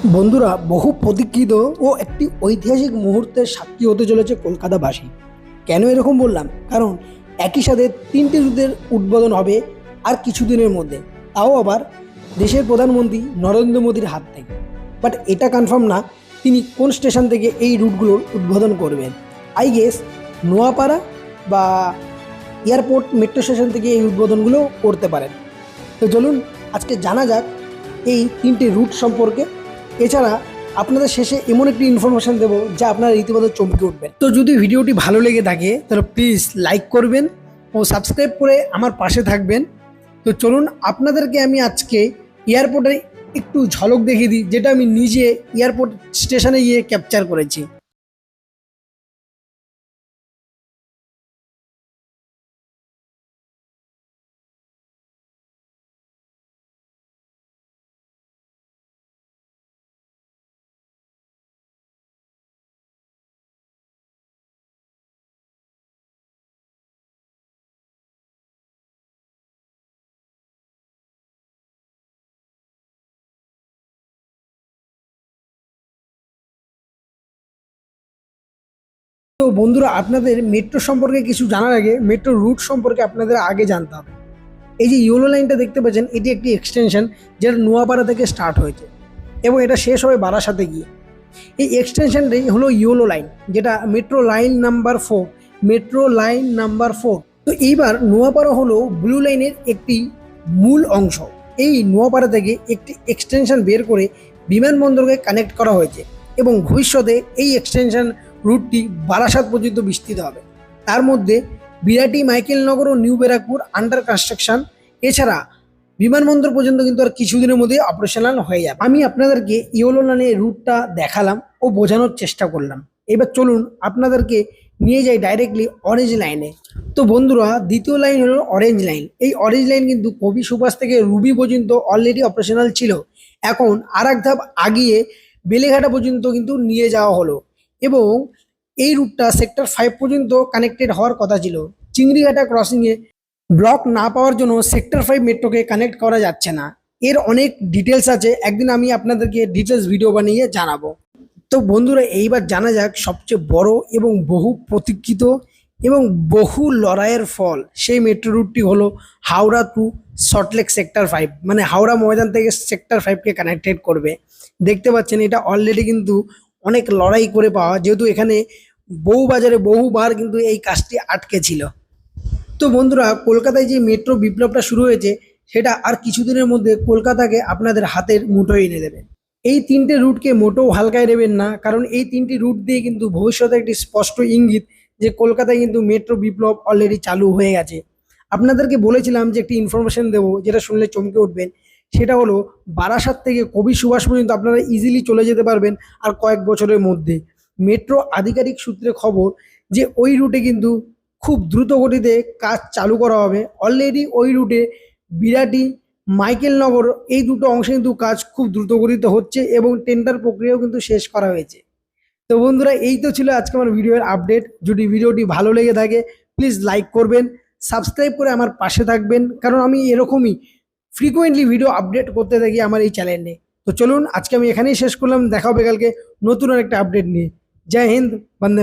বন্ধুরা, বহু প্রতীক্ষিত ও একটি ঐতিহাসিক মুহূর্তের সাক্ষী হতে চলেছে কলকাতাবাসী। কেন এরকম বললাম? কারণ একই সাথে তিনটে রুটের উদ্বোধন হবে আর কিছুদিনের মধ্যে, তাও আবার দেশের প্রধানমন্ত্রী নরেন্দ্র মোদীর হাত থেকে। বাট এটা কনফার্ম না তিনি কোন স্টেশন থেকে এই রুটগুলোর উদ্বোধন করবেন। আই গেস নোয়াপাড়া বা এয়ারপোর্ট মেট্রো স্টেশন থেকে এই উদ্বোধনগুলো করতে পারেন। তো চলুন আজকে জানা যাক এই তিনটে রুট সম্পর্কে। এছাড়া আপনাদের শেষে এমন একটি ইনফরমেশন দেবো যা আপনারা রীতিমতো চমকে উঠবেন। তো যদি ভিডিওটি ভালো লেগে থাকে তাহলে প্লিজ লাইক করবেন ও সাবস্ক্রাইব করে আমার পাশে থাকবেন। তো চলুন আপনাদেরকে আমি আজকে এয়ারপোর্টের একটু ঝলক দেখিয়ে দিই, যেটা আমি নিজে এয়ারপোর্ট স্টেশনে গিয়ে ক্যাপচার করেছি। তো বন্ধুরা, আপনাদের মেট্রো সম্পর্কে কিছু জানার আগে মেট্রো রুট সম্পর্কে আপনাদের আগে জানতে হবে। এই যে ইয়েলো লাইনটা দেখতে পাচ্ছেন, এটি একটি এক্সটেনশন যেটা নোয়াপাড়া থেকে স্টার্ট হয়েছে এবং এটা শেষ হবে বারাসাতে গিয়ে। এই এক্সটেনশনটাই হলো ইয়েলো লাইন, যেটা মেট্রো লাইন নাম্বার 4। তো এইবার নোয়াপাড়া হলো ব্লু লাইনের একটি মূল অংশ। এই নোয়াপাড়া থেকে একটি এক্সটেনশন বের করে বিমানবন্দরকে কানেক্ট করা হয়েছে এবং ভবিষ্যতে এই এক্সটেনশন রুটটি বারাসাত পর্যন্ত বিস্তৃত হবে। তার মধ্যে বিরাটি, মাইকেলনগর ও নিউ ব্যারাকপুর আন্ডার কনস্ট্রাকশন। এছাড়া বিমানবন্দর পর্যন্ত কিন্তু আর কিছুদিনের মধ্যে অপারেশনাল হয়ে যাবে। আমি আপনাদেরকে ইয়েলো লাইনের রুটটা দেখালাম ও বোঝানোর চেষ্টা করলাম। এবার চলুন আপনাদেরকে নিয়ে যাই ডাইরেক্টলি অরেঞ্জ লাইনে। তো বন্ধুরা, দ্বিতীয় লাইন হলো অরেঞ্জ লাইন। এই অরেঞ্জ লাইন কিন্তু কবি সুভাষ থেকে রুবি পর্যন্ত অলরেডি অপারেশনাল ছিল। এখন আর এক ধাপ আগিয়ে বেলেঘাটা পর্যন্ত কিন্তু নিয়ে যাওয়া হলো এবং এই রুটটা সেক্টর 5 পর্যন্ত কানেক্টেড হওয়ার কথা ছিল। চিংড়িঘাটা ক্রসিংয়ে ব্লক না পাওয়ার জন্য সেক্টর 5 মেট্রোকে কানেক্ট করা যাচ্ছে না। এর অনেক ডিটেলস আছে, একদিন আমি আপনাদেরকে ডিটেলস ভিডিও বানিয়ে জানাবো। তো বন্ধুরা, এইবার জানা যাক সবচেয়ে বড় এবং বহু প্রতীক্ষিত এবং বহু লড়াইয়ের ফল। সেই মেট্রো রুটটি হলো হাওড়া টু সল্টলেক সেক্টর 5, মানে হাওড়া ময়দান থেকে সেক্টর 5কে কানেক্টেড করবে। দেখতে পাচ্ছেন এটা অলরেডি কিন্তু অনেক লড়াই করে পাওয়া, যেহেতু এখানে বহুবার কিন্তু এই কাজটি আটকে ছিল। তো বন্ধুরা, কলকাতায় যে মেট্রো বিপ্লবটা শুরু হয়েছে সেটা আর কিছুদিনের মধ্যে কলকাতাকে আপনাদের হাতের মুঠোয় এনে দেবে। এই তিনটে রুটকে মোটেও হালকায় নেবেন না, কারণ এই তিনটি রুট দিয়ে কিন্তু ভবিষ্যতে একটি স্পষ্ট ইঙ্গিত যে কলকাতায় কিন্তু মেট্রো বিপ্লব অলরেডি চালু হয়ে গেছে। আপনাদেরকে বলেছিলাম যে একটি ইনফরমেশন দেবো যেটা শুনলে চমকে উঠবেন। সেটা হলো বারাসাত থেকে কবি সুভাষ পর্যন্ত আপনারা ইজিলি চলে যেতে পারবেন আর কয়েক বছরের মধ্যে। মেট্রো আধিকারিক সূত্রে খবর যে ওই রুটে কিন্তু খুব দ্রুত গতিতে কাজ চালু করা হবে। অলরেডি ওই রুটে বিরাটি, মাইকেলনগর এই দুটো অংশে কিন্তু কাজ খুব দ্রুত গতিতে হচ্ছে এবং টেন্ডার প্রক্রিয়াও কিন্তু শেষ করা হয়েছে। তো বন্ধুরা, এই তো ছিল আজকে আমার ভিডিওর আপডেট। যদি ভিডিওটি ভালো লেগে থাকে প্লিজ লাইক করবেন, সাবস্ক্রাইব করে আমার পাশে থাকবেন, কারণ আমি এরকমই ফ্রিকোয়েন্টলি ভিডিও আপডেট করতে থাকি আমার এই চ্যানেলে। তো চলুন আজকে আমি এখানেই শেষ করলাম, দেখা হবে কালকে নতুন আর একটা আপডেট নিয়ে। জয় হিন্দ, বন্দে